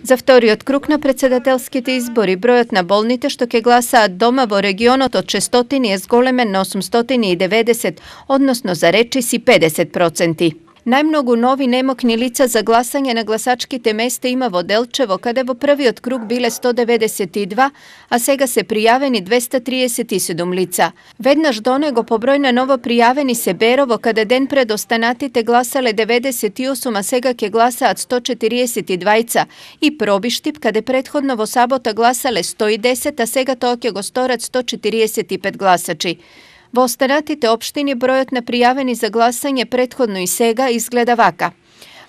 За вториот круг на председателските избори, бројот на болните што ќе гласаат дома во регионот од 600 е зголемен на 890, односно за речиси 50%. Најмногу нови немокни лица за гласање на гласачките места има во Делчево, каде во првиот круг биле 192, а сега се пријавени 237 лица. Веднаш до него по број на ново пријавени се Берово, каде ден пред останатите гласале 98, а сега ќе гласаат 142, и Пробиштип, каде предходно во сабота гласале 110, а сега тоа ќе го сторат 145 гласачи. Во останатите општини бројот на пријавени за гласање предходно и сега изгледа вака.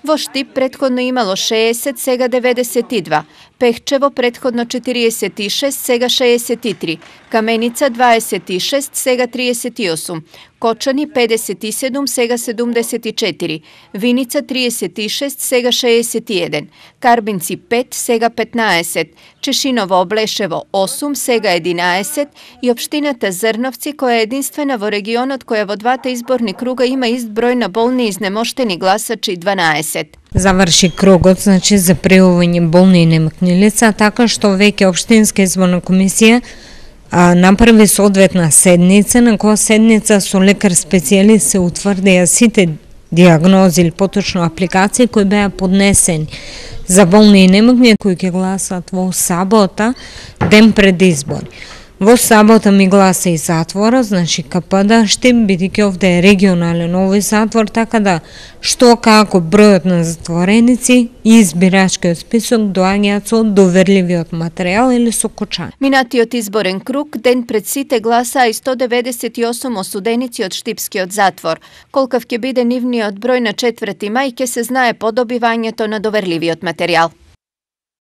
Во Штип предходно имало 60, сега 92. Пехчево предходно 46, сега 63. Каменица 26, сега 38. Кочани 57, сега 74. Виница 36, сега 61. Карбинци 5, сега 15. Чешиново Облешево 8, сега 11. И општината Зрновци, која е единствена во регионот која во двата изборни круга има ист број на болни и изнемоштени гласачи 12. Заврши кругот, значи за пријавување болни и немокни лица, така што веќе општинска изборна комисија направи соодветна седница, на која седница со лекар специјалист се утврдија сите дијагнози или поточно апликации кои беа поднесени за болни и немокни кои ќе гласат во сабота, ден пред избори. Во сабота ми гласа и затвора, значи КПД Штип, бидејќи овде е регионален овој затвор, така да што како бројот на затвореници и избирачкиот список доаѓаат со доверливиот материјал или со кочан. Минатиот изборен круг ден пред сите гласаа и 198 осуденици од Штипскиот затвор. Колкав ќе биде нивниот број на 4 мај ќе се знае по добивањето на доверливиот материјал.